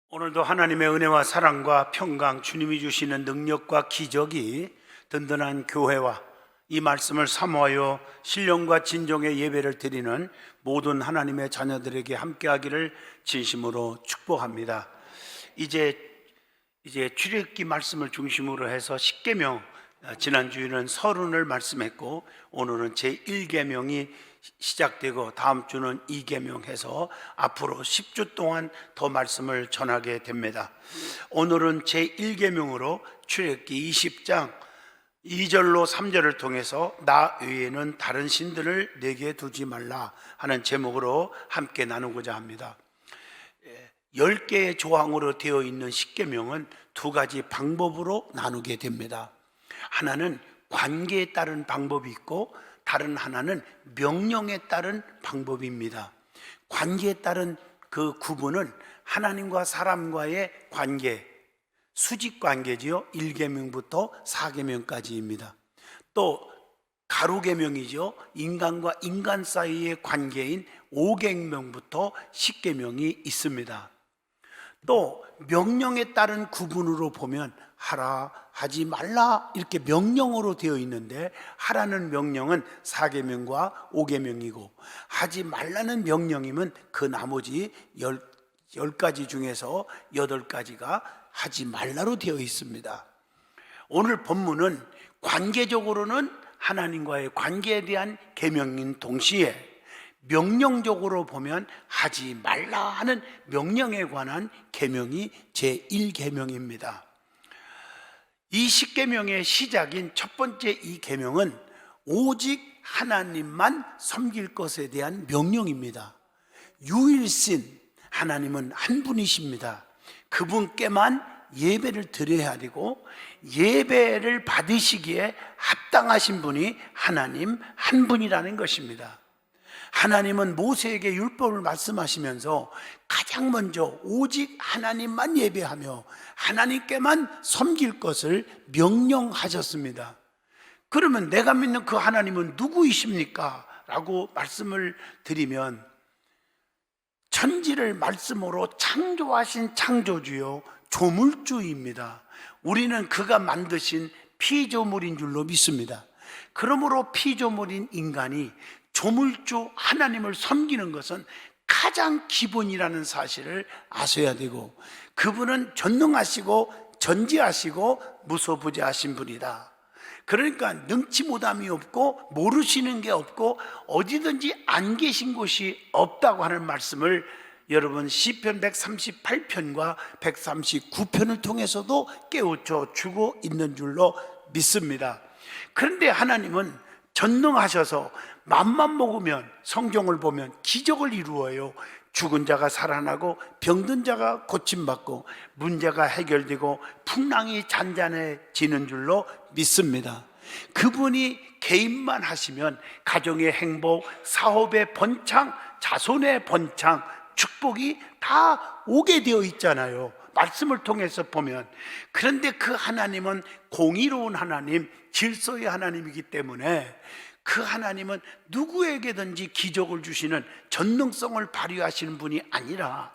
오늘도 하나님의 은혜와 사랑과 평강, 주님이 주시는 능력과 기적이 든든한 교회와 이 말씀을 사모하여 신령과 진정의 예배를 드리는 모든 하나님의 자녀들에게 함께하기를 진심으로 축복합니다. 이제 출애굽기 말씀을 중심으로 해서 십계명, 지난주에는 서론을 말씀했고 오늘은 제1계명이 시작되고 다음 주는 2계명 해서 앞으로 10주 동안 더 말씀을 전하게 됩니다. 오늘은 제1계명으로 출애굽기 20장 2절로 3절을 통해서 나 외에는 다른 신들을 내게 두지 말라 하는 제목으로 함께 나누고자 합니다. 10개의 조항으로 되어 있는 십계명은 두 가지 방법으로 나누게 됩니다. 하나는 관계에 따른 방법이 있고 다른 하나는 명령에 따른 방법입니다. 관계에 따른 그 구분은 하나님과 사람과의 관계, 수직관계지요. 1계명부터 4계명까지입니다. 또 가루계명이죠. 인간과 인간 사이의 관계인 5계명부터 10계명이 있습니다. 또 명령에 따른 구분으로 보면 하라, 하지 말라 이렇게 명령으로 되어 있는데 하라는 명령은 4계명과 5계명이고 하지 말라는 명령이면 그 나머지 10가지 중에서 8가지가 하지 말라로 되어 있습니다. 오늘 본문은 관계적으로는 하나님과의 관계에 대한 계명인 동시에 명령적으로 보면 하지 말라 하는 명령에 관한 계명이 제1계명입니다. 이 십계명의 시작인 첫 번째 이 계명은 오직 하나님만 섬길 것에 대한 명령입니다. 유일신 하나님은 한 분이십니다. 그분께만 예배를 드려야 되고 예배를 받으시기에 합당하신 분이 하나님 한 분이라는 것입니다. 하나님은 모세에게 율법을 말씀하시면서 가장 먼저 오직 하나님만 예배하며 하나님께만 섬길 것을 명령하셨습니다. 그러면 내가 믿는 그 하나님은 누구이십니까? 라고 말씀을 드리면 천지를 말씀으로 창조하신 창조주요 조물주입니다. 우리는 그가 만드신 피조물인 줄로 믿습니다. 그러므로 피조물인 인간이 조물주 하나님을 섬기는 것은 가장 기본이라는 사실을 아셔야 되고 그분은 전능하시고 전지하시고 무소부재하신 분이다. 그러니까 능치 못함이 없고 모르시는 게 없고 어디든지 안 계신 곳이 없다고 하는 말씀을 여러분 시편 138편과 139편을 통해서도 깨우쳐 주고 있는 줄로 믿습니다. 그런데 하나님은 전능하셔서 맘만 먹으면 성경을 보면 기적을 이루어요. 죽은 자가 살아나고 병든 자가 고침받고 문제가 해결되고 풍랑이 잔잔해지는 줄로 믿습니다. 그분이 개인만 하시면 가정의 행복, 사업의 번창, 자손의 번창, 축복이 다 오게 되어 있잖아요. 말씀을 통해서 보면. 그런데 그 하나님은 공의로운 하나님, 질서의 하나님이기 때문에 그 하나님은 누구에게든지 기적을 주시는 전능성을 발휘하시는 분이 아니라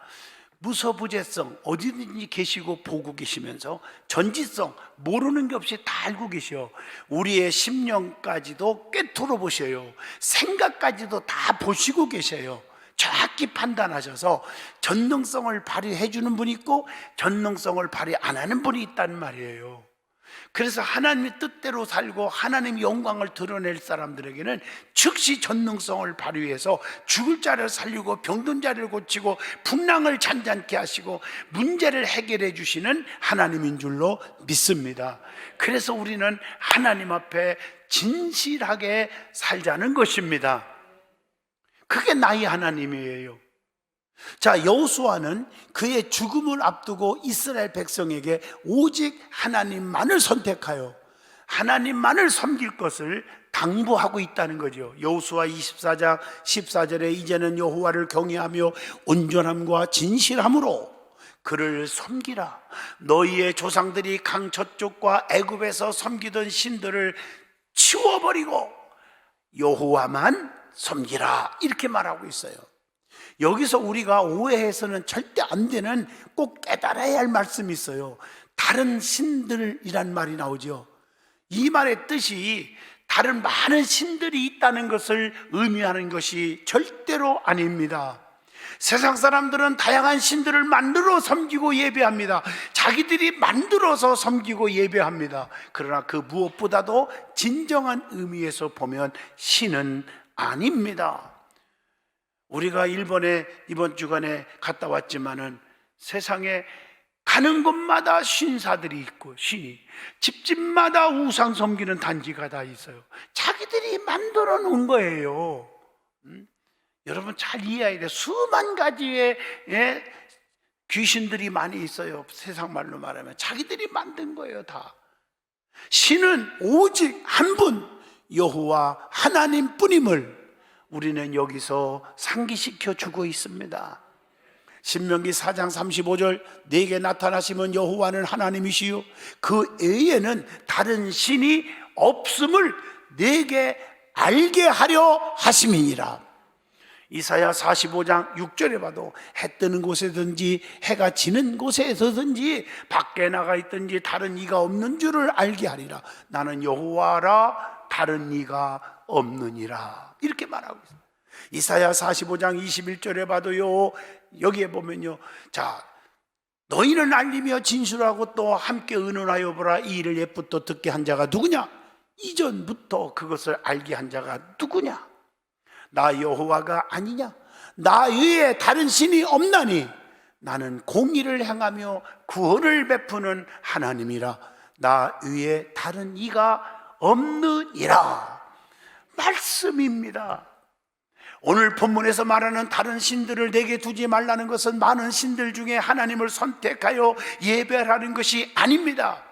무소부재성, 어디든지 계시고 보고 계시면서 전지성, 모르는 게 없이 다 알고 계셔. 우리의 심령까지도 꿰뚫어 보셔요. 생각까지도 다 보시고 계셔요. 정확히 판단하셔서 전능성을 발휘해 주는 분이 있고 전능성을 발휘 안 하는 분이 있다는 말이에요. 그래서 하나님의 뜻대로 살고 하나님의 영광을 드러낼 사람들에게는 즉시 전능성을 발휘해서 죽을 자를 살리고 병든 자를 고치고 풍랑을 잔잔케 하시고 문제를 해결해 주시는 하나님인 줄로 믿습니다. 그래서 우리는 하나님 앞에 진실하게 살자는 것입니다. 그게 나의 하나님이에요. 자, 여호수아는 그의 죽음을 앞두고 이스라엘 백성에게 오직 하나님만을 선택하여 하나님만을 섬길 것을 당부하고 있다는 거죠. 여호수아 24장 14절에 이제는 여호와를 경외하며 온전함과 진실함으로 그를 섬기라. 너희의 조상들이 강 저쪽과 애굽에서 섬기던 신들을 치워버리고 여호와만 섬기라 이렇게 말하고 있어요. 여기서 우리가 오해해서는 절대 안 되는 꼭 깨달아야 할 말씀이 있어요. 다른 신들이란 말이 나오죠. 이 말의 뜻이 다른 많은 신들이 있다는 것을 의미하는 것이 절대로 아닙니다. 세상 사람들은 다양한 신들을 만들어 섬기고 예배합니다. 자기들이 만들어서 섬기고 예배합니다. 그러나 그 무엇보다도 진정한 의미에서 보면 신은 아닙니다. 우리가 일본에 이번 주간에 갔다 왔지만은 세상에 가는 곳마다 신사들이 있고 신이 집집마다 우상 섬기는 단지가 다 있어요. 자기들이 만들어 놓은 거예요. 여러분 잘 이해해야 돼요. 수만 가지의 귀신들이 많이 있어요. 세상 말로 말하면 자기들이 만든 거예요. 다. 신은 오직 한 분 여호와 하나님뿐임을 우리는 여기서 상기시켜 주고 있습니다. 신명기 4장 35절 내게 나타나시면 여호와는 하나님이시요 그 외에는 다른 신이 없음을 내게 알게 하려 하심이니라. 이사야 45장 6절에 봐도 해 뜨는 곳에든지 해가 지는 곳에서든지 밖에 나가 있든지 다른 이가 없는 줄을 알게 하리라. 나는 여호와라 다른 이가 없느니라 이렇게 말하고 있습니다. 이사야 45장 21절에 봐도요, 여기에 보면요, 자 너희는 알리며 진술하고 또 함께 의논하여 보라. 이 일을 옛부터 듣게 한 자가 누구냐? 이전부터 그것을 알게 한 자가 누구냐? 나 여호와가 아니냐? 나 외에 다른 신이 없나니 나는 공의를 행하며 구원을 베푸는 하나님이라. 나 외에 다른 이가 없느니라 말씀입니다. 오늘 본문에서 말하는 다른 신들을 내게 두지 말라는 것은 많은 신들 중에 하나님을 선택하여 예배하는 것이 아닙니다.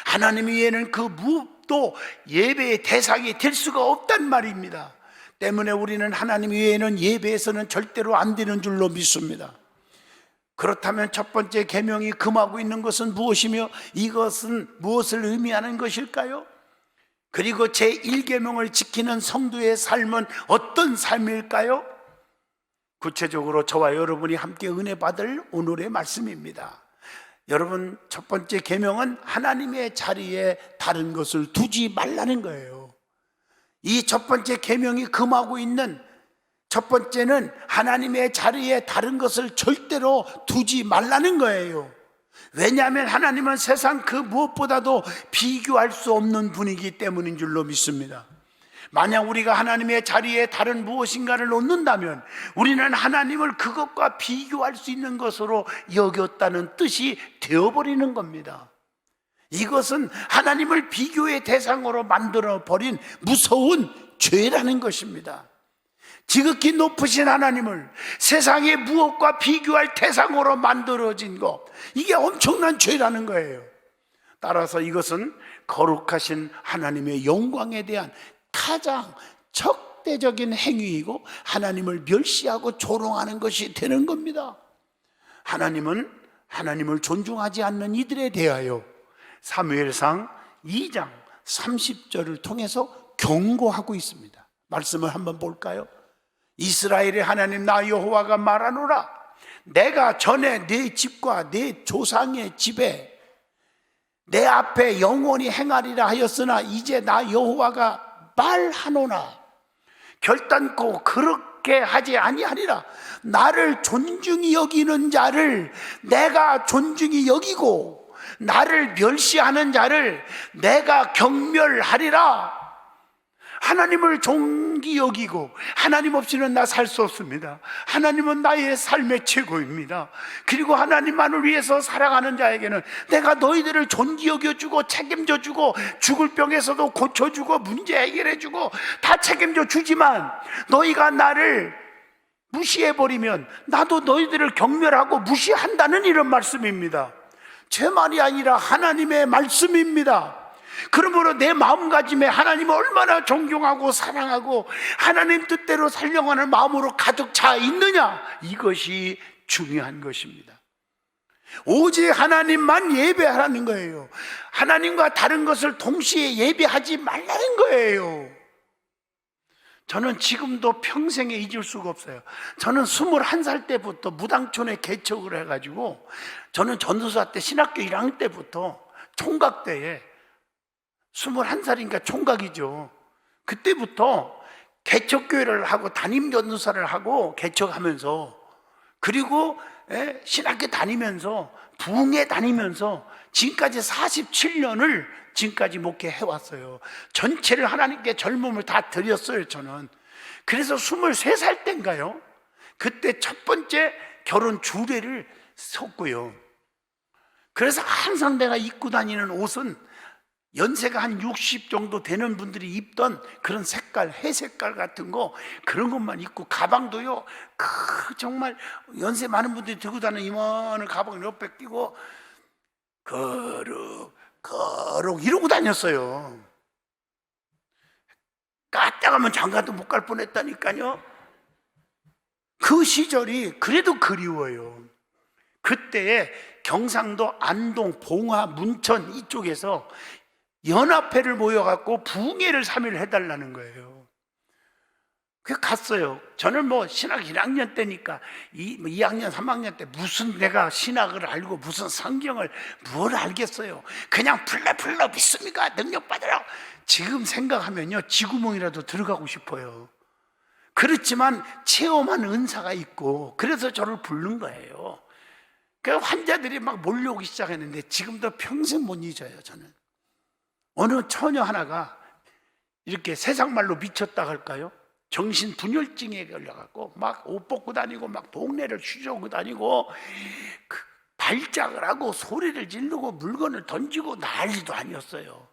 하나님 외에는 그 무엇도 예배의 대상이 될 수가 없단 말입니다. 때문에 우리는 하나님 외에는 예배에서는 절대로 안 되는 줄로 믿습니다. 그렇다면 첫 번째 계명이 금하고 있는 것은 무엇이며 이것은 무엇을 의미하는 것일까요? 그리고 제1계명을 지키는 성도의 삶은 어떤 삶일까요? 구체적으로 저와 여러분이 함께 은혜 받을 오늘의 말씀입니다. 여러분, 첫 번째 계명은 하나님의 자리에 다른 것을 두지 말라는 거예요. 이 첫 번째 계명이 금하고 있는 첫 번째는 하나님의 자리에 다른 것을 절대로 두지 말라는 거예요. 왜냐하면 하나님은 세상 그 무엇보다도 비교할 수 없는 분이기 때문인 줄로 믿습니다. 만약 우리가 하나님의 자리에 다른 무엇인가를 놓는다면 우리는 하나님을 그것과 비교할 수 있는 것으로 여겼다는 뜻이 되어버리는 겁니다. 이것은 하나님을 비교의 대상으로 만들어버린 무서운 죄라는 것입니다. 지극히 높으신 하나님을 세상의 무엇과 비교할 대상으로 만들어진 것, 이게 엄청난 죄라는 거예요. 따라서 이것은 거룩하신 하나님의 영광에 대한 가장 적대적인 행위이고 하나님을 멸시하고 조롱하는 것이 되는 겁니다. 하나님은 하나님을 존중하지 않는 이들에 대하여 사무엘상 2장 30절을 통해서 경고하고 있습니다. 말씀을 한번 볼까요? 이스라엘의 하나님 나 여호와가 말하노라. 내가 전에 네 집과 네 조상의 집에 내 앞에 영원히 행하리라 하였으나 이제 나 여호와가 말하노라. 결단코 그렇게 하지 아니하리라. 나를 존중히 여기는 자를 내가 존중히 여기고 나를 멸시하는 자를 내가 경멸하리라. 하나님을 존귀 여기고 하나님 없이는 나 살 수 없습니다. 하나님은 나의 삶의 최고입니다. 그리고 하나님만을 위해서 살아가는 자에게는 내가 너희들을 존귀 여겨주고 책임져주고 죽을 병에서도 고쳐주고 문제 해결해주고 다 책임져 주지만 너희가 나를 무시해버리면 나도 너희들을 경멸하고 무시한다는 이런 말씀입니다. 제 말이 아니라 하나님의 말씀입니다. 그러므로 내 마음가짐에 하나님을 얼마나 존경하고 사랑하고 하나님 뜻대로 살려가는 마음으로 가득 차 있느냐, 이것이 중요한 것입니다. 오직 하나님만 예배하라는 거예요. 하나님과 다른 것을 동시에 예배하지 말라는 거예요. 저는 지금도 평생에 잊을 수가 없어요. 저는 21살 때부터 무당촌에 개척을 해가지고, 저는 전도사 때 신학교 1학년 때부터 총각 때에 21살이니까 총각이죠. 그때부터 개척교회를 하고 담임 전도사를 하고 개척하면서, 그리고 신학교 다니면서 부흥회 다니면서 지금까지 47년을 지금까지 목회해 왔어요. 전체를 하나님께 젊음을 다 드렸어요, 저는. 그래서 23살 때인가요? 그때 첫 번째 결혼 주례를 섰고요. 그래서 항상 내가 입고 다니는 옷은 연세가 한 60 정도 되는 분들이 입던 그런 색깔, 회색깔 같은 거, 그런 것만 입고, 가방도요, 정말 연세 많은 분들이 들고 다니는 이만한 가방을 옆에 끼고 거룩 이러고 다녔어요. 까딱하면 장가도 못 갈 뻔했다니까요. 그 시절이 그래도 그리워요. 그때에 경상도 안동, 봉화, 문천 이쪽에서 연합회를 모여갖고 부흥회를 3일 해달라는 거예요. 그래서 갔어요. 저는 뭐 신학 1학년 때니까 2학년, 3학년 때 무슨 내가 신학을 알고 무슨 성경을 뭘 알겠어요. 그냥 불러 믿습니까? 능력 받으라고. 지금 생각하면요, 쥐구멍이라도 들어가고 싶어요. 그렇지만 체험한 은사가 있고, 그래서 저를 부른 거예요. 그 환자들이 막 몰려오기 시작했는데 지금도 평생 못 잊어요. 저는 어느 처녀 하나가 이렇게 세상 말로 미쳤다 할까요? 정신 분열증에 걸려갖고 막 옷 벗고 다니고 막 동네를 휘저고 다니고 발작을 하고 소리를 지르고 물건을 던지고 난리도 아니었어요.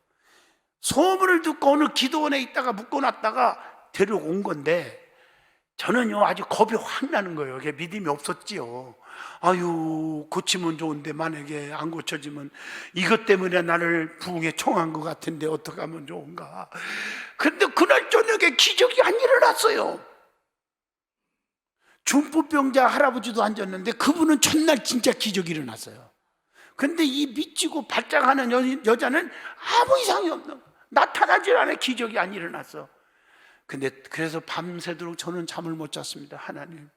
소문을 듣고 어느 기도원에 있다가 묶어놨다가 데려온 건데, 저는요 아주 겁이 확 나는 거예요. 그게 믿음이 없었지요. 아유, 고치면 좋은데 만약에 안 고쳐지면 이것 때문에 나를 부흥에 청한 것 같은데 어떻게 하면 좋은가. 근데 그날 저녁에 기적이 안 일어났어요. 중풍병자 할아버지도 앉았는데 그분은 첫날 진짜 기적이 일어났어요. 근데 이 미치고 발작하는 여자는 아무 이상이 없는, 나타나질 않아. 기적이 안 일어났어. 근데 그래서 밤새도록 저는 잠을 못 잤습니다. 하나님,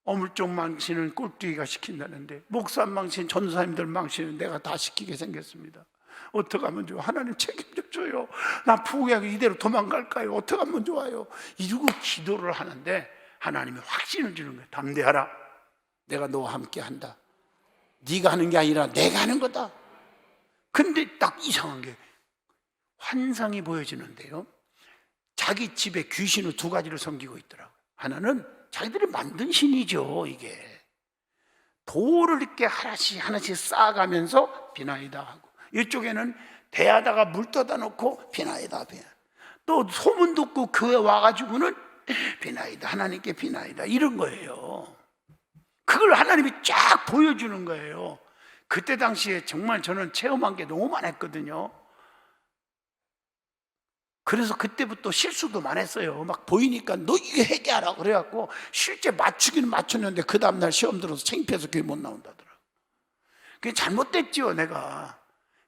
어물쪽 망신은 꼴뚜기가 시킨다는데 목사 망신, 전도사님들 망신은 내가 다 시키게 생겼습니다. 어떻게 하면 좋아? 하나님 책임져 줘요. 나 부흥하게 이대로 도망갈까요? 어떻게 하면 좋아요? 이러고 기도를 하는데 하나님이 확신을 주는 거예요. 담대하라, 내가 너와 함께 한다. 네가 하는 게 아니라 내가 하는 거다. 근데 딱 이상한 게 환상이 보여지는데요, 자기 집에 귀신을 2가지를 섬기고 있더라고요. 하나는 자기들이 만든 신이죠. 이게 돌을 이렇게 하나씩 쌓아가면서 비나이다 하고, 이쪽에는 대하다가 물 떠다 놓고 비나이다, 또 소문 듣고 그에 와가지고는 비나이다, 하나님께 비나이다, 이런 거예요. 그걸 하나님이 쫙 보여주는 거예요. 그때 당시에 정말 저는 체험한 게 너무 많았거든요. 그래서 그때부터 실수도 많았어요. 막 보이니까 너 이거 해결하라 그래갖고 실제 맞추기는 맞췄는데 그 다음날 시험 들어서 창피해서 교회 못 나온다더라고요. 그게 잘못됐죠, 내가.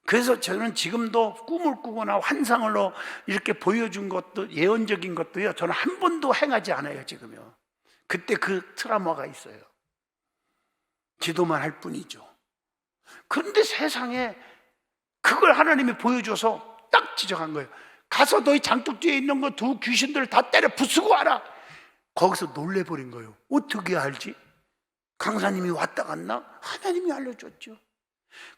그래서 저는 지금도 꿈을 꾸거나 환상으로 이렇게 보여준 것도, 예언적인 것도요, 저는 한 번도 행하지 않아요, 지금요. 그때 그 트라우마가 있어요. 기도만 할 뿐이죠. 그런데 세상에 그걸 하나님이 보여줘서 딱 지적한 거예요. 가서 너희 장독 뒤에 있는 거 2 귀신들을 다 때려 부수고 와라. 거기서 놀래버린 거예요. 어떻게 알지? 강사님이 왔다 갔나? 하나님이 알려줬죠.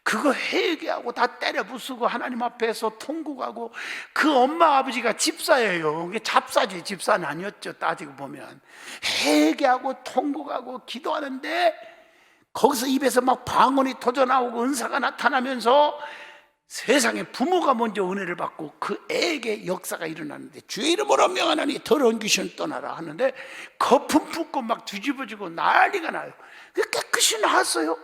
그거 회개하고 다 때려 부수고 하나님 앞에서 통곡하고, 그 엄마 아버지가 집사예요. 그게 잡사지 집사는 아니었죠. 따지고 보면 회개하고 통곡하고 기도하는데 거기서 입에서 막 방언이 터져나오고 은사가 나타나면서 세상에 부모가 먼저 은혜를 받고 그 애에게 역사가 일어나는데, 주의 이름으로 명하나니 더러운 귀신을 떠나라 하는데 거품 붓고 막 뒤집어지고 난리가 나요. 깨끗이 나았어요.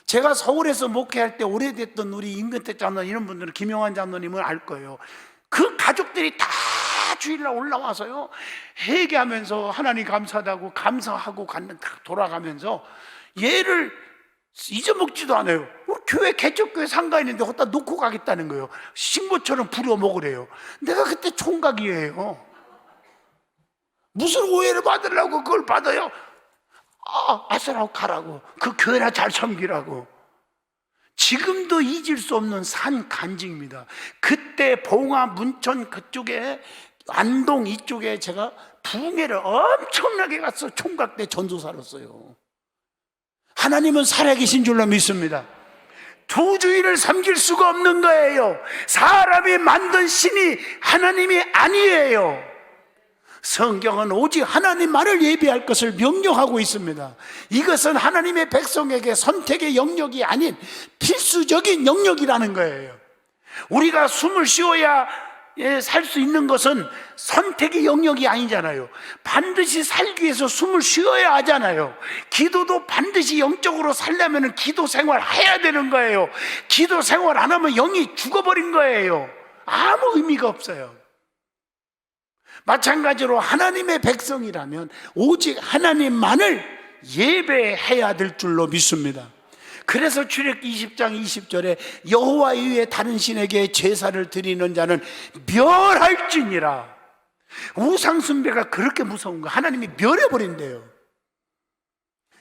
제가 서울에서 목회할 때 오래됐던 우리 임근택 장로님, 이런 분들은 김용환 장로님은 알 거예요. 그 가족들이 다 주일날 올라와서요, 회개하면서 하나님 감사하다고 감사하고 돌아가면서 얘를 잊어먹지도 않아요. 교회 개척교회 상가 있는데 거기다 놓고 가겠다는 거예요. 신고처럼 부려 먹으래요. 내가 그때 총각이에요. 무슨 오해를 받으려고 그걸 받아요? 아싸라고 가라고, 그 교회나 잘 섬기라고. 지금도 잊을 수 없는 산 간증입니다. 그때 봉화 문천 그쪽에 안동 이쪽에 제가 부흥회를 엄청나게 갔어. 총각 때 전도사로서요. 하나님은 살아계신 줄로 믿습니다. 두 주인을 섬길 수가 없는 거예요. 사람이 만든 신이 하나님이 아니에요. 성경은 오직 하나님만을 예배할 것을 명령하고 있습니다. 이것은 하나님의 백성에게 선택의 영역이 아닌 필수적인 영역이라는 거예요. 우리가 숨을 쉬어야 살 수 있는 것은 선택의 영역이 아니잖아요. 반드시 살기 위해서 숨을 쉬어야 하잖아요. 기도도 반드시 영적으로 살려면 기도 생활 해야 되는 거예요. 기도 생활 안 하면 영이 죽어버린 거예요. 아무 의미가 없어요. 마찬가지로 하나님의 백성이라면 오직 하나님만을 예배해야 될 줄로 믿습니다. 그래서 출애굽기 20장 20절에 여호와 이외에 다른 신에게 제사를 드리는 자는 멸할지니라. 우상 숭배가 그렇게 무서운 거 하나님이 멸해버린대요.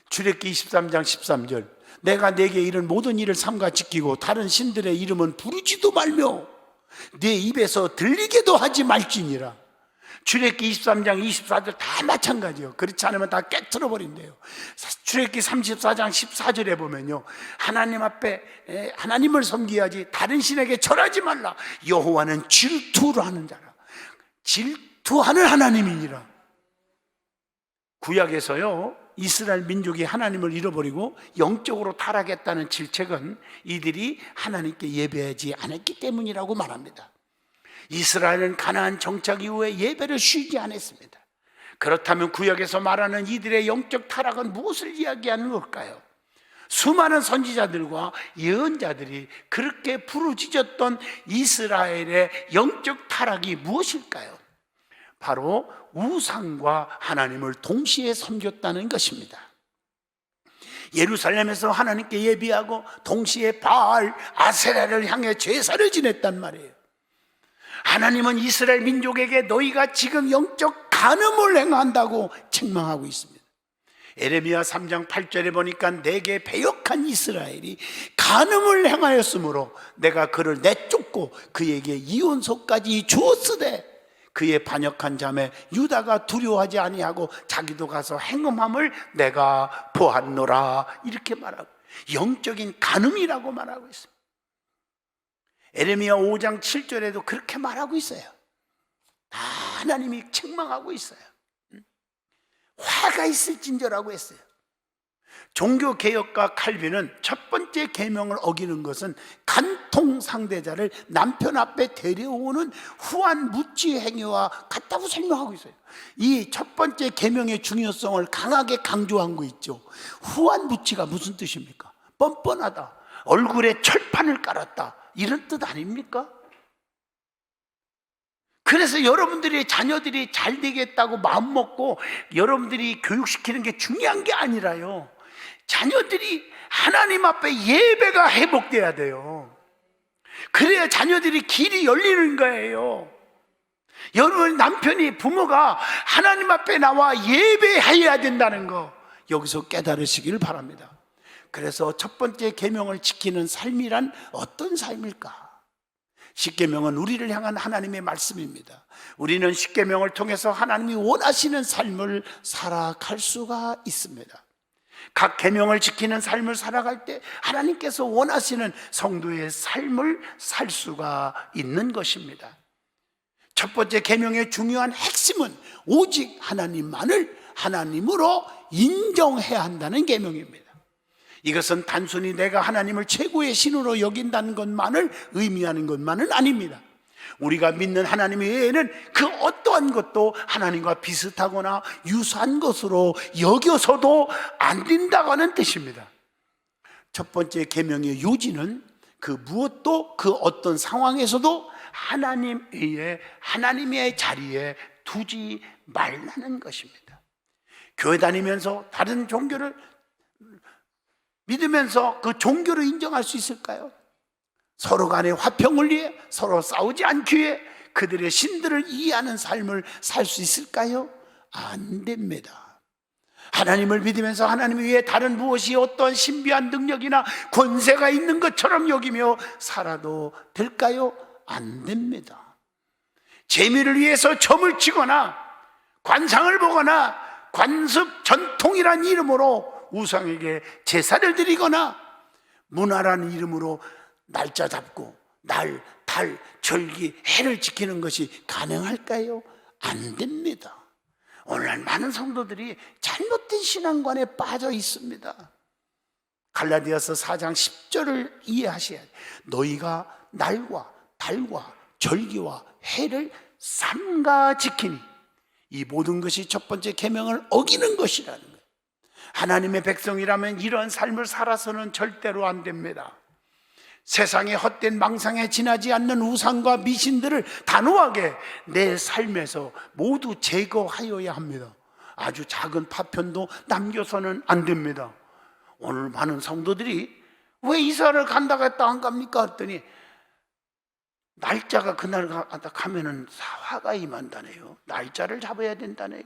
출애굽기 23장 13절 내가 내게 이른 모든 일을 삼가 지키고 다른 신들의 이름은 부르지도 말며 네 입에서 들리게도 하지 말지니라. 출애굽기 23장 24절 다 마찬가지예요. 그렇지 않으면 다 깨트려 버린대요. 출애굽기 34장 14절에 보면요, 하나님 앞에 하나님을 섬겨야지 다른 신에게 절하지 말라. 여호와는 질투를 하는 자라. 질투하는 하나님이니라. 구약에서요, 이스라엘 민족이 하나님을 잃어버리고 영적으로 타락했다는 질책은 이들이 하나님께 예배하지 않았기 때문이라고 말합니다. 이스라엘은 가나안 정착 이후에 예배를 쉬지 않았습니다. 그렇다면 구약에서 말하는 이들의 영적 타락은 무엇을 이야기하는 걸까요? 수많은 선지자들과 예언자들이 그렇게 부르짖었던 이스라엘의 영적 타락이 무엇일까요? 바로 우상과 하나님을 동시에 섬겼다는 것입니다. 예루살렘에서 하나님께 예비하고 동시에 바알, 아세라를 향해 제사를 지냈단 말이에요. 하나님은 이스라엘 민족에게 너희가 지금 영적 간음을 행한다고 책망하고 있습니다. 에레미야 3장 8절에 보니까 내게 배역한 이스라엘이 간음을 행하였으므로 내가 그를 내쫓고 그에게 이혼소까지 주었으되 그의 반역한 자매 유다가 두려워하지 아니하고 자기도 가서 행음함을 내가 보았노라. 이렇게 말하고 영적인 간음이라고 말하고 있습니다. 에레미야 5장 7절에도 그렇게 말하고 있어요. 다 하나님이 책망하고 있어요. 화가 있을진저라고 했어요. 종교개혁가 칼빈은 첫 번째 계명을 어기는 것은 간통 상대자를 남편 앞에 데려오는 후한 무치 행위와 같다고 설명하고 있어요. 이 첫 번째 계명의 중요성을 강하게 강조한 거 있죠. 후한 무치가 무슨 뜻입니까? 뻔뻔하다, 얼굴에 철판을 깔았다, 이런 뜻 아닙니까? 그래서 여러분들이 자녀들이 잘 되겠다고 마음먹고 여러분들이 교육시키는 게 중요한 게 아니라요, 자녀들이 하나님 앞에 예배가 회복돼야 돼요. 그래야 자녀들이 길이 열리는 거예요. 여러분 남편이, 부모가 하나님 앞에 나와 예배해야 된다는 거 여기서 깨달으시길 바랍니다. 그래서 첫 번째 계명을 지키는 삶이란 어떤 삶일까? 십계명은 우리를 향한 하나님의 말씀입니다. 우리는 십계명을 통해서 하나님이 원하시는 삶을 살아갈 수가 있습니다. 각 계명을 지키는 삶을 살아갈 때 하나님께서 원하시는 성도의 삶을 살 수가 있는 것입니다. 첫 번째 계명의 중요한 핵심은 오직 하나님만을 하나님으로 인정해야 한다는 계명입니다. 이것은 단순히 내가 하나님을 최고의 신으로 여긴다는 것만을 의미하는 것만은 아닙니다. 우리가 믿는 하나님 외에는 그 어떠한 것도 하나님과 비슷하거나 유사한 것으로 여겨서도 안 된다고 하는 뜻입니다. 첫 번째 계명의 요지는 그 무엇도 그 어떤 상황에서도 하나님 외에 하나님의 자리에 두지 말라는 것입니다. 교회 다니면서 다른 종교를 믿으면서 그 종교를 인정할 수 있을까요? 서로 간에 화평을 위해, 서로 싸우지 않기 위해 그들의 신들을 이해하는 삶을 살 수 있을까요? 안 됩니다. 하나님을 믿으면서 하나님 위에 다른 무엇이 어떤 신비한 능력이나 권세가 있는 것처럼 여기며 살아도 될까요? 안 됩니다. 재미를 위해서 점을 치거나 관상을 보거나 관습 전통이란 이름으로 우상에게 제사를 드리거나 문화라는 이름으로 날짜 잡고 날, 달, 절기, 해를 지키는 것이 가능할까요? 안 됩니다. 오늘날 많은 성도들이 잘못된 신앙관에 빠져 있습니다. 갈라디아서 4장 10절을 이해하셔야 돼요. 너희가 날과 달과 절기와 해를 삼가 지키니 이 모든 것이 첫 번째 계명을 어기는 것이라는 거예요. 하나님의 백성이라면 이런 삶을 살아서는 절대로 안 됩니다. 세상의 헛된 망상에 지나지 않는 우상과 미신들을 단호하게 내 삶에서 모두 제거하여야 합니다. 아주 작은 파편도 남겨서는 안 됩니다. 오늘 많은 성도들이 왜 이사를 간다고 했다 안 갑니까? 했더니 날짜가 그날 가면은 화가 임한다네요. 날짜를 잡아야 된다네요.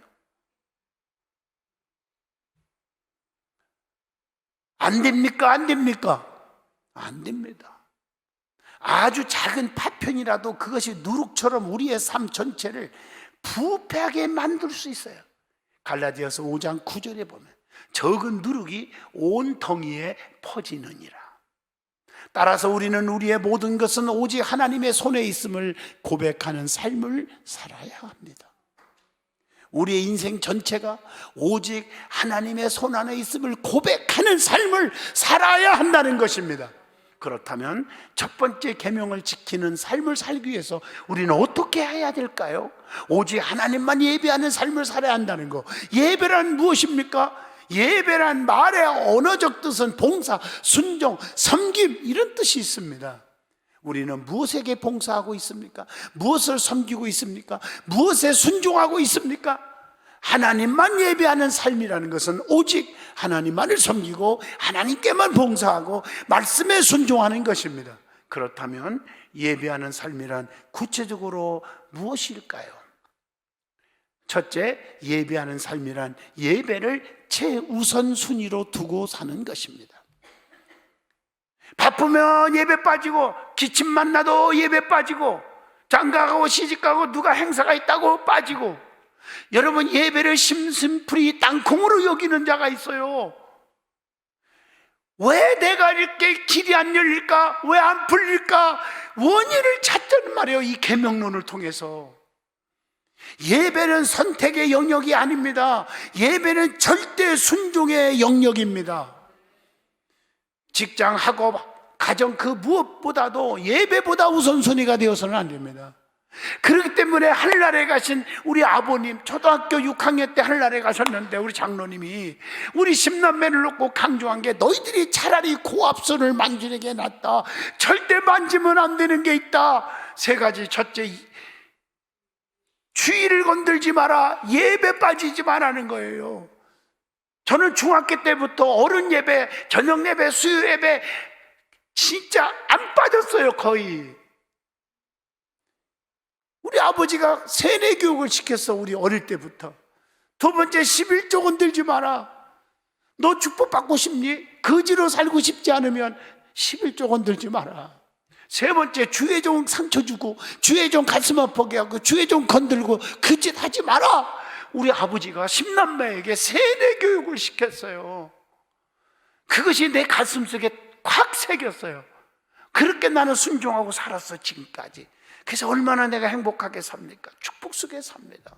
안 됩니까? 안 됩니까? 안 됩니다. 아주 작은 파편이라도 그것이 누룩처럼 우리의 삶 전체를 부패하게 만들 수 있어요. 갈라디아서 5장 9절에 보면 적은 누룩이 온 덩이에 퍼지느니라. 따라서 우리는 우리의 모든 것은 오직 하나님의 손에 있음을 고백하는 삶을 살아야 합니다. 우리의 인생 전체가 오직 하나님의 손 안에 있음을 고백하는 삶을 살아야 한다는 것입니다. 그렇다면 첫 번째 계명을 지키는 삶을 살기 위해서 우리는 어떻게 해야 될까요? 오직 하나님만 예배하는 삶을 살아야 한다는 거. 예배란 무엇입니까? 예배란 말의 언어적 뜻은 봉사, 순종, 섬김 이런 뜻이 있습니다. 우리는 무엇에게 봉사하고 있습니까? 무엇을 섬기고 있습니까? 무엇에 순종하고 있습니까? 하나님만 예배하는 삶이라는 것은 오직 하나님만을 섬기고 하나님께만 봉사하고 말씀에 순종하는 것입니다. 그렇다면 예배하는 삶이란 구체적으로 무엇일까요? 첫째, 예배하는 삶이란 예배를 최우선순위로 두고 사는 것입니다. 바쁘면 예배 빠지고, 기침만 나도 예배 빠지고, 장가가고 시집가고 누가 행사가 있다고 빠지고, 여러분 예배를 심심풀이 땅콩으로 여기는 자가 있어요. 왜 내가 이렇게 길이 안 열릴까? 왜 안 풀릴까? 원인을 찾자는 말이에요. 이 계명론을 통해서. 예배는 선택의 영역이 아닙니다. 예배는 절대 순종의 영역입니다. 직장, 학업, 가정 그 무엇보다도 예배보다 우선순위가 되어서는 안 됩니다. 그렇기 때문에 하늘나라에 가신 우리 아버님, 초등학교 6학년 때 하늘나라에 가셨는데 우리 장로님이 우리 10남매를 놓고 강조한 게 너희들이 차라리 고압선을 만지는 게 낫다. 절대 만지면 안 되는 게 있다. 세 가지. 첫째, 주의를 건들지 마라. 예배 빠지지 말라는 거예요. 저는 중학교 때부터 어른 예배, 저녁 예배, 수요 예배 진짜 안 빠졌어요. 거의. 우리 아버지가 세뇌 교육을 시켰어. 우리 어릴 때부터. 두 번째, 11조 건들지 마라. 너 축복받고 싶니? 거지로 살고 싶지 않으면 11조 건들지 마라. 세 번째, 주의 종 상처 주고 주의 종 가슴 아프게 하고 주의 종 건들고 그 짓 하지 마라. 우리 아버지가 10남매에게 세뇌 교육을 시켰어요. 그것이 내 가슴속에 확 새겼어요. 그렇게 나는 순종하고 살았어 지금까지. 그래서 얼마나 내가 행복하게 삽니까? 축복 속에 삽니다.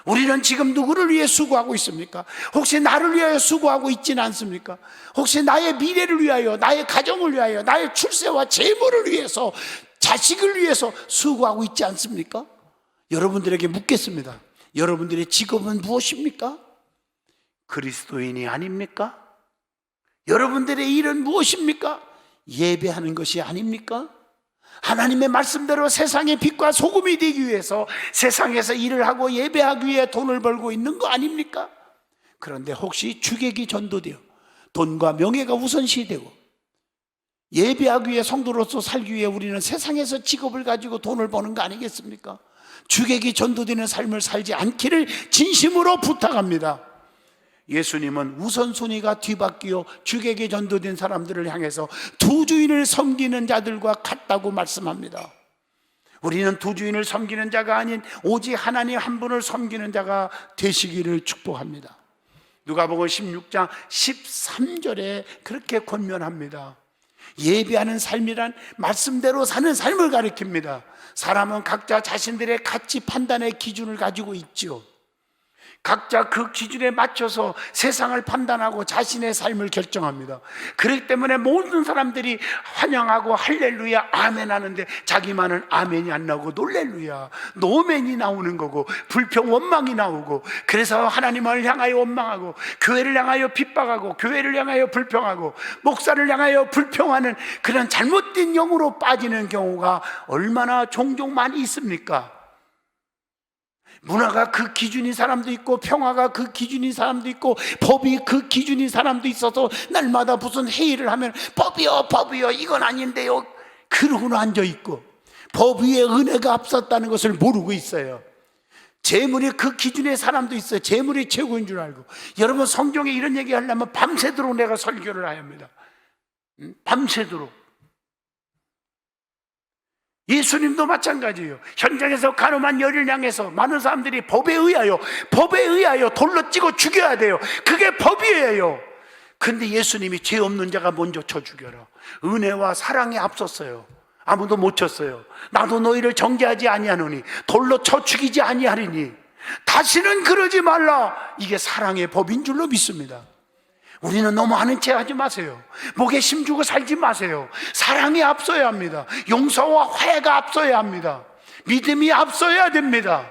우리는 지금 누구를 위해 수고하고 있습니까? 혹시 나를 위하여 수고하고 있지는 않습니까? 혹시 나의 미래를 위하여, 나의 가정을 위하여, 나의 출세와 재물을 위해서, 자식을 위해서 수고하고 있지 않습니까? 여러분들에게 묻겠습니다. 여러분들의 직업은 무엇입니까? 그리스도인이 아닙니까? 여러분들의 일은 무엇입니까? 예배하는 것이 아닙니까? 하나님의 말씀대로 세상의 빛과 소금이 되기 위해서 세상에서 일을 하고 예배하기 위해 돈을 벌고 있는 거 아닙니까? 그런데 혹시 주객이 전도되어 돈과 명예가 우선시되고 예배하기 위해 성도로서 살기 위해 우리는 세상에서 직업을 가지고 돈을 버는 거 아니겠습니까? 주객이 전도되는 삶을 살지 않기를 진심으로 부탁합니다. 예수님은 우선순위가 뒤바뀌어 주객이 전도된 사람들을 향해서 두 주인을 섬기는 자들과 같다고 말씀합니다. 우리는 두 주인을 섬기는 자가 아닌 오직 하나님 한 분을 섬기는 자가 되시기를 축복합니다. 누가복음 16장 13절에 그렇게 권면합니다. 예배하는 삶이란 말씀대로 사는 삶을 가리킵니다. 사람은 각자 자신들의 가치 판단의 기준을 가지고 있죠. 각자 그 기준에 맞춰서 세상을 판단하고 자신의 삶을 결정합니다. 그렇기 때문에 모든 사람들이 환영하고 할렐루야 아멘 하는데 자기만은 아멘이 안 나오고 놀렐루야 노멘이 나오는 거고 불평 원망이 나오고, 그래서 하나님을 향하여 원망하고 교회를 향하여 핍박하고 교회를 향하여 불평하고 목사를 향하여 불평하는 그런 잘못된 영으로 빠지는 경우가 얼마나 종종 많이 있습니까? 문화가 그 기준인 사람도 있고 평화가 그 기준인 사람도 있고 법이 그 기준인 사람도 있어서 날마다 무슨 회의를 하면 법이요 이건 아닌데요 그러고는 앉아있고 법 위에 은혜가 앞섰다는 것을 모르고 있어요. 재물이 그 기준의 사람도 있어요. 재물이 최고인 줄 알고. 여러분, 성경에 이런 얘기 하려면 밤새도록 내가 설교를 해야 합니다. 밤새도록. 예수님도 마찬가지예요. 현장에서 가늠한 열을 향해서 많은 사람들이 법에 의하여 돌로 찌고 죽여야 돼요. 그게 법이에요. 근데 예수님이 죄 없는 자가 먼저 쳐 죽여라. 은혜와 사랑에 앞섰어요. 아무도 못 쳤어요. 나도 너희를 정죄하지 아니하노니 돌로 쳐 죽이지 아니하리니 다시는 그러지 말라. 이게 사랑의 법인 줄로 믿습니다. 우리는 너무 아는 체 하지 마세요. 목에 힘주고 살지 마세요. 사랑이 앞서야 합니다. 용서와 화해가 앞서야 합니다. 믿음이 앞서야 됩니다.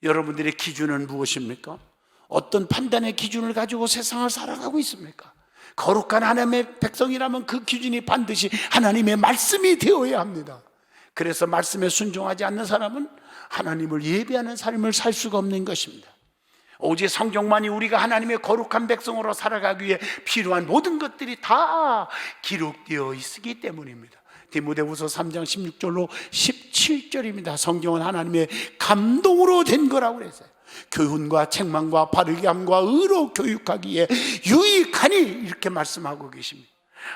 여러분들의 기준은 무엇입니까? 어떤 판단의 기준을 가지고 세상을 살아가고 있습니까? 거룩한 하나님의 백성이라면 그 기준이 반드시 하나님의 말씀이 되어야 합니다. 그래서 말씀에 순종하지 않는 사람은 하나님을 예배하는 삶을 살 수가 없는 것입니다. 오직 성경만이 우리가 하나님의 거룩한 백성으로 살아가기 위해 필요한 모든 것들이 다 기록되어 있기 때문입니다. 디모데후서 3장 16절로 17절입니다. 성경은 하나님의 감동으로 된 거라고 그랬어요. 교훈과 책망과 바르게 함과 의로 교육하기에 유익하니 이렇게 말씀하고 계십니다.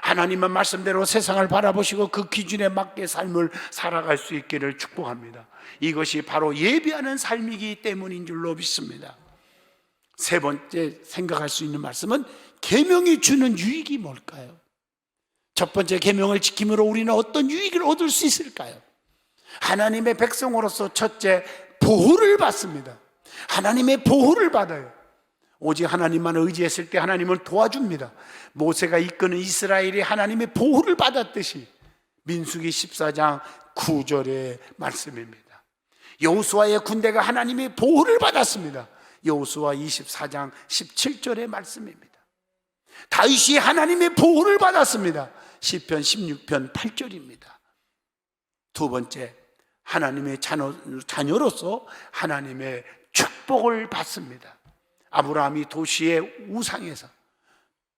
하나님은 말씀대로 세상을 바라보시고 그 기준에 맞게 삶을 살아갈 수 있기를 축복합니다. 이것이 바로 예배하는 삶이기 때문인 줄로 믿습니다. 세 번째 생각할 수 있는 말씀은 계명이 주는 유익이 뭘까요? 첫 번째, 계명을 지킴으로 우리는 어떤 유익을 얻을 수 있을까요? 하나님의 백성으로서 첫째, 보호를 받습니다. 하나님의 보호를 받아요. 오직 하나님만 의지했을 때 하나님을 도와줍니다. 모세가 이끄는 이스라엘이 하나님의 보호를 받았듯이 민수기 14장 9절의 말씀입니다. 여호수아의 군대가 하나님의 보호를 받았습니다. 여호수아 24장 17절의 말씀입니다. 다윗이 하나님의 보호를 받았습니다. 시편 16편 8절입니다. 두 번째, 하나님의 자녀로서 하나님의 축복을 받습니다. 아브라함이 도시의 우상에서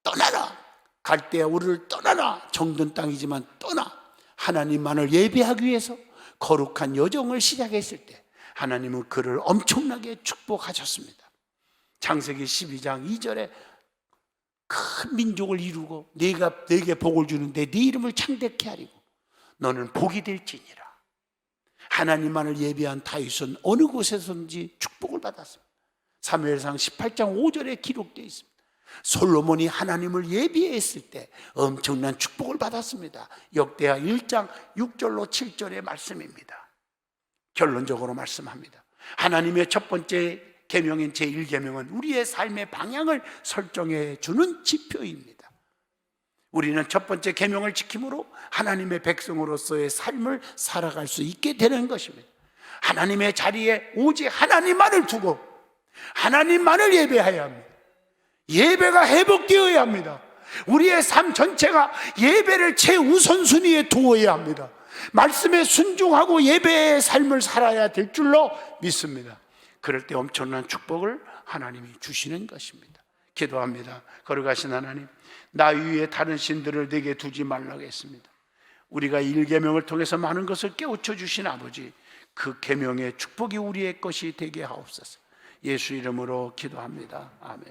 떠나라, 갈대아 우르를 떠나라, 정든 땅이지만 떠나 하나님만을 예배하기 위해서 거룩한 여정을 시작했을 때 하나님은 그를 엄청나게 축복하셨습니다. 창세기 12장 2절에 큰 민족을 이루고 내게 복을 주는데 네 이름을 창대케 하리고 너는 복이 될지니라. 하나님만을 예배한 다윗은 어느 곳에서든지 축복을 받았습니다. 사무엘상 18장 5절에 기록되어 있습니다. 솔로몬이 하나님을 예배했을 때 엄청난 축복을 받았습니다. 역대하 1장 6절로 7절의 말씀입니다. 결론적으로 말씀합니다. 하나님의 첫 번째 계명인 제1계명은 우리의 삶의 방향을 설정해 주는 지표입니다. 우리는 첫 번째 계명을 지킴으로 하나님의 백성으로서의 삶을 살아갈 수 있게 되는 것입니다. 하나님의 자리에 오직 하나님만을 두고 하나님만을 예배해야 합니다. 예배가 회복되어야 합니다. 우리의 삶 전체가 예배를 최우선순위에 두어야 합니다. 말씀에 순종하고 예배의 삶을 살아야 될 줄로 믿습니다. 그럴 때 엄청난 축복을 하나님이 주시는 것입니다. 기도합니다. 거룩하신 하나님, 나 위에 다른 신들을 내게 두지 말라고 했습니다. 우리가 1계명을 통해서 많은 것을 깨우쳐 주신 아버지, 그 계명의 축복이 우리의 것이 되게 하옵소서. 예수 이름으로 기도합니다. 아멘.